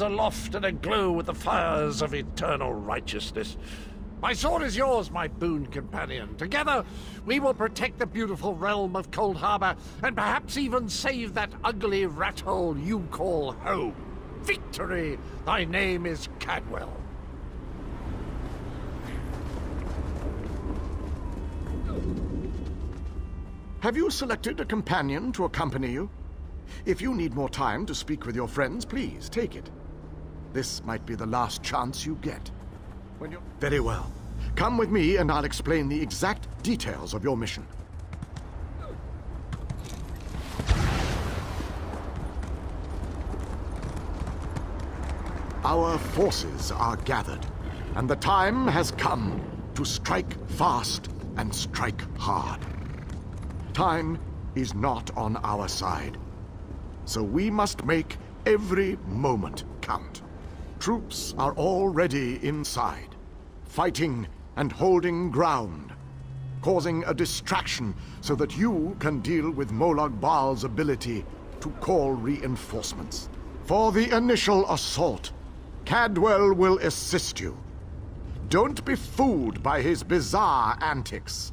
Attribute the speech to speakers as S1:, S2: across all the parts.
S1: aloft and aglow with the fires of eternal righteousness. My sword is yours, my boon companion. Together, we will protect the beautiful realm of Cold Harbor, and perhaps even save that ugly rat hole you call home. Victory! Thy name is Cadwell.
S2: Have you selected a companion to accompany you? If you need more time to speak with your friends, please take it. This might be the last chance you get. Very well. Come with me and I'll explain the exact details of your mission. Our forces are gathered, and the time has come to strike fast and strike hard. Time is not on our side, so we must make every moment count. Troops are already inside, fighting and holding ground, causing a distraction so that you can deal with Molag Bal's ability to call reinforcements. For the initial assault, Cadwell will assist you. Don't be fooled by his bizarre antics,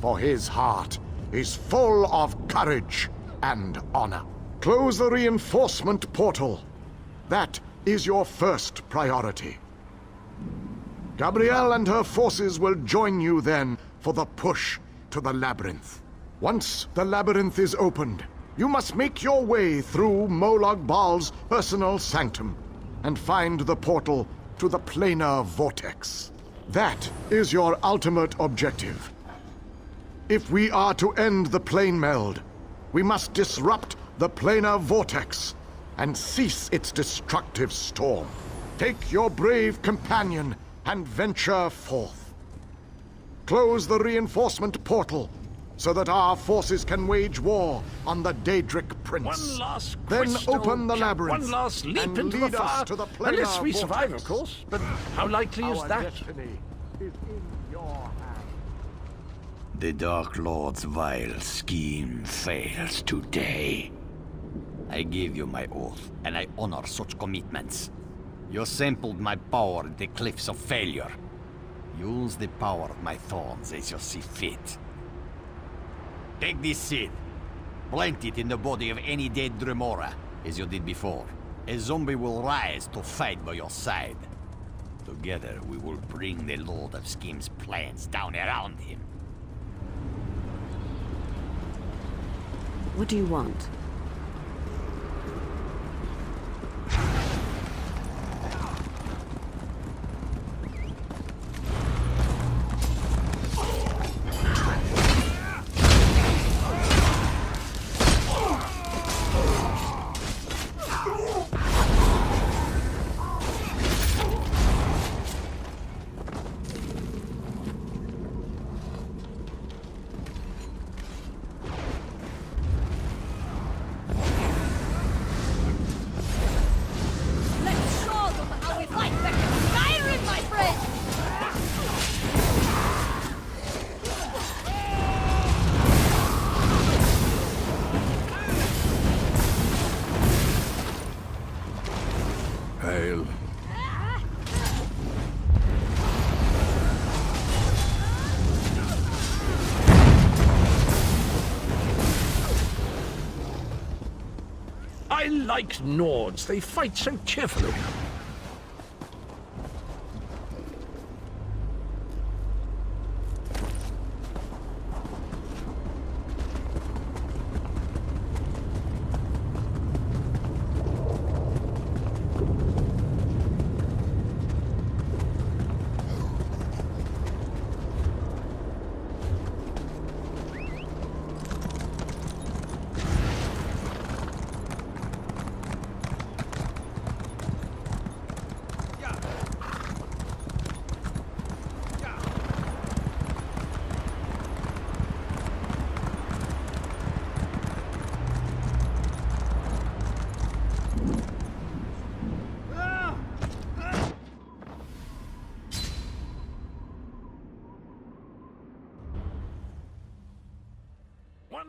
S2: for his heart is full of courage and honor. Close the reinforcement portal. That is your first priority. Gabrielle and her forces will join you then for the push to the labyrinth. Once the labyrinth is opened, you must make your way through Molag Bal's personal sanctum and find the portal to the planar vortex. That is your ultimate objective. If we are to end the plane meld, we must disrupt the planar vortex and cease its destructive storm. Take your brave companion and venture forth. Close the reinforcement portal so that our forces can wage war on the Daedric Prince.
S1: One last
S2: Then
S1: crystal
S2: open the labyrinth.
S1: One last leap
S2: and
S1: into
S2: lead
S1: the fire.
S2: us to the planar
S1: Unless we survive,
S2: vortex.
S1: of course. But how likely is
S2: Our
S1: that?
S2: destiny is in your hands.
S3: The Dark Lord's vile scheme fails today. I give you my oath, and I honor such commitments. You sampled my power at the cliffs of failure. Use the power of my thorns as you see fit. Take this seed. Plant it in the body of any dead Dremora, as you did before. A zombie will rise to fight by your side. Together, we will bring the Lord of Scheme's plans down around him.
S4: What do you want?
S5: Let's show them how we fight back in Skyrim, my friend!
S1: Hail. I like Nords. They fight so cheerfully.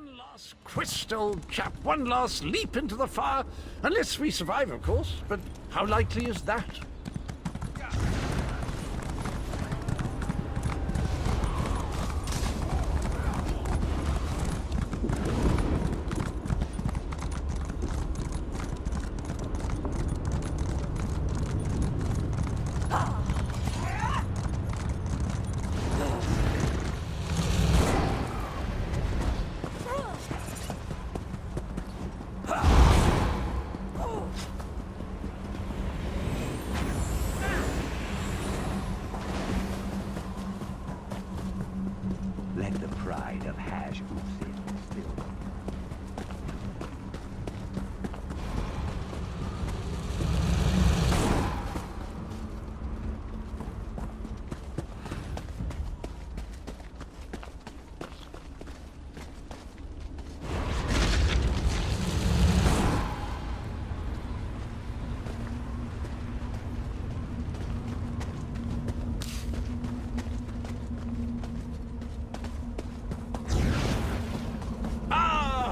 S1: One last crystal, chap. One last leap into the fire. Unless we survive, of course. But how likely is that?
S3: Let the pride of Hajj sit still.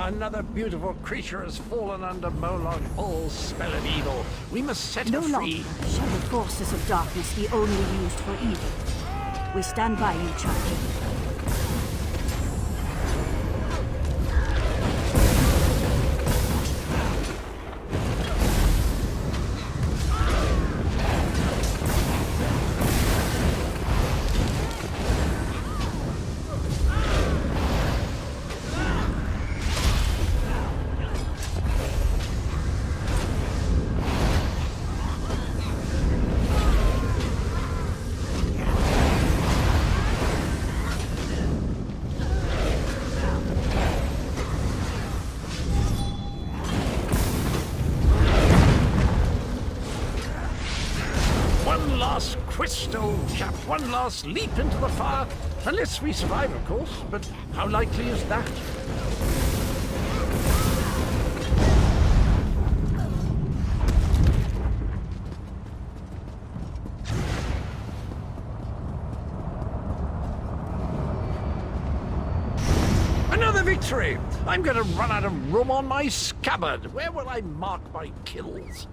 S1: Another beautiful creature has fallen under Moloch Ball's spell of evil. We must set
S6: No
S1: her free.
S6: longer shall the forces of darkness be only used for evil. We stand by you, champion.
S1: One last crystal, chap. One last leap into the fire. Unless we survive, of course. But how likely is that? Another victory! I'm going to run out of room on my scabbard. Where will I mark my kills?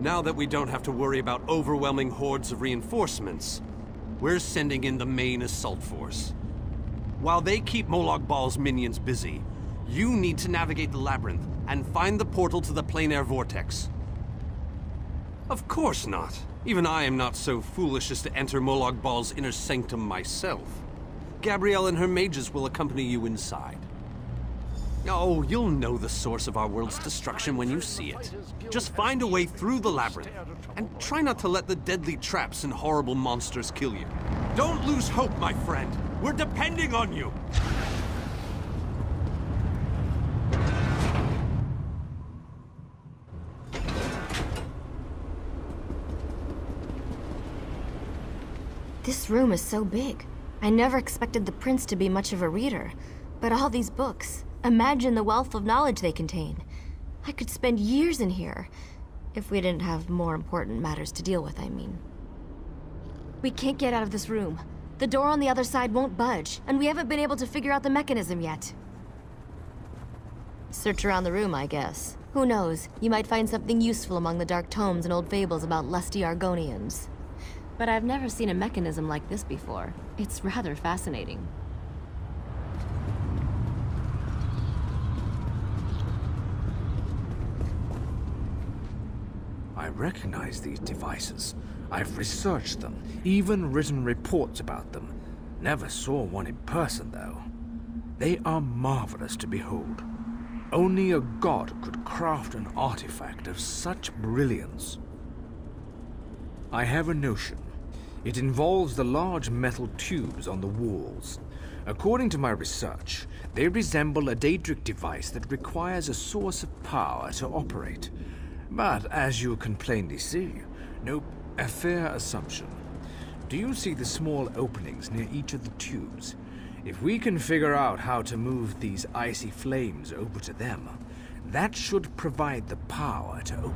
S7: Now that we don't have to worry about overwhelming hordes of reinforcements, we're sending in the main assault force. While they keep Molag Bal's minions busy, you need to navigate the labyrinth and find the portal to the plein air vortex. Of course not. Even I am not so foolish as to enter Molag Bal's inner sanctum myself. Gabrielle and her mages will accompany you inside. Oh, you'll know the source of our world's destruction when you see it. Just find a way through the labyrinth, and try not to let the deadly traps and horrible monsters kill you. Don't lose hope, my friend. We're depending on you.
S8: This room is so big. I never expected the prince to be much of a reader. But all these books, imagine the wealth of knowledge they contain. I could spend years in here. If we didn't have more important matters to deal with, I mean. We can't get out of this room. The door on the other side won't budge, and we haven't been able to figure out the mechanism yet. Search around the room, I guess. Who knows? You might find something useful among the dark tomes and old fables about lusty Argonians. But I've never seen a mechanism like this before. It's rather fascinating.
S9: I recognize these devices. I've researched them, even written reports about them. Never saw one in person, though. They are marvelous to behold. Only a god could craft an artifact of such brilliance. I have a notion. It involves the large metal tubes on the walls. According to my research, they resemble a Daedric device that requires a source of power to operate. But as you can plainly see, nope, a fair assumption. Do you see the small openings near each of the tubes? If we can figure out how to move these icy flames over to them, that should provide the power to open.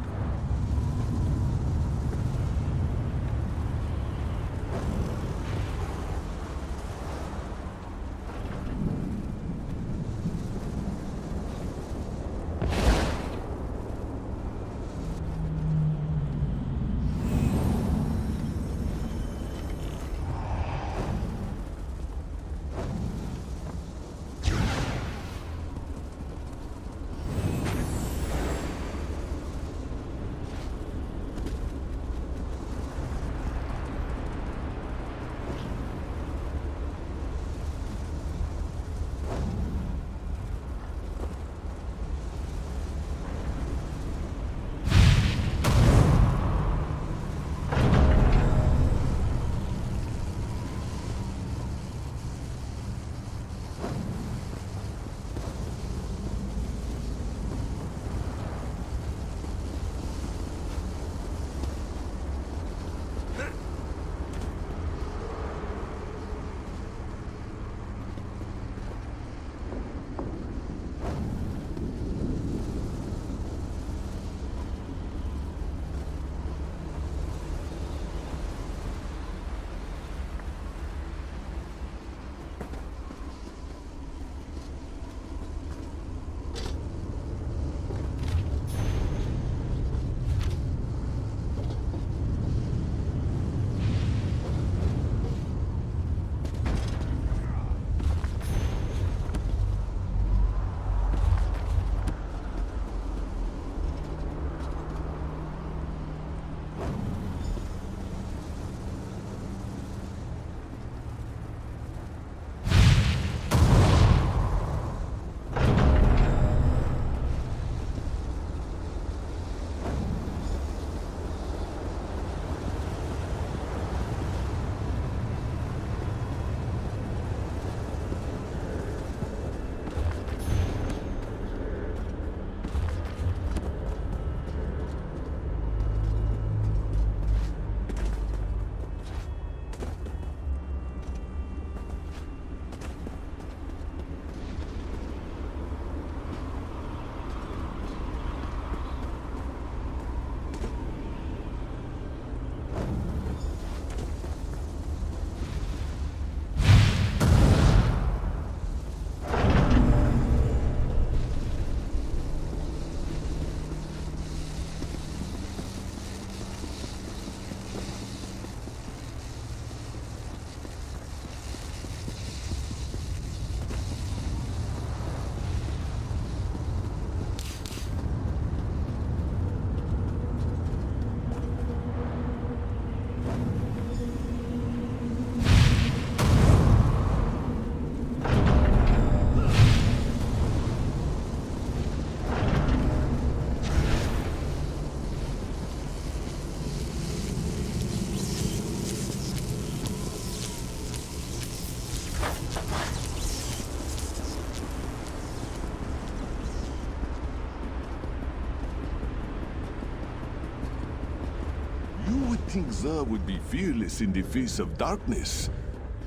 S10: You would think Zer would be fearless in the face of darkness.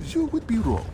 S10: You would be wrong.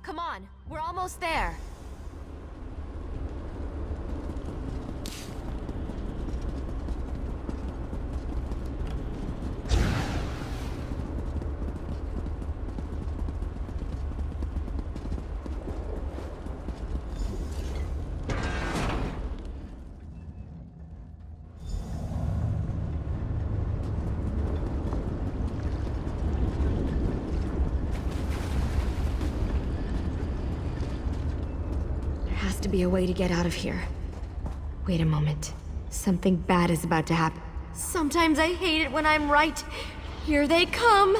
S8: Come on, we're almost there. There has to be a way to get out of here. Wait a moment. Something bad is about to happen. Sometimes I hate it when I'm right. Here they come.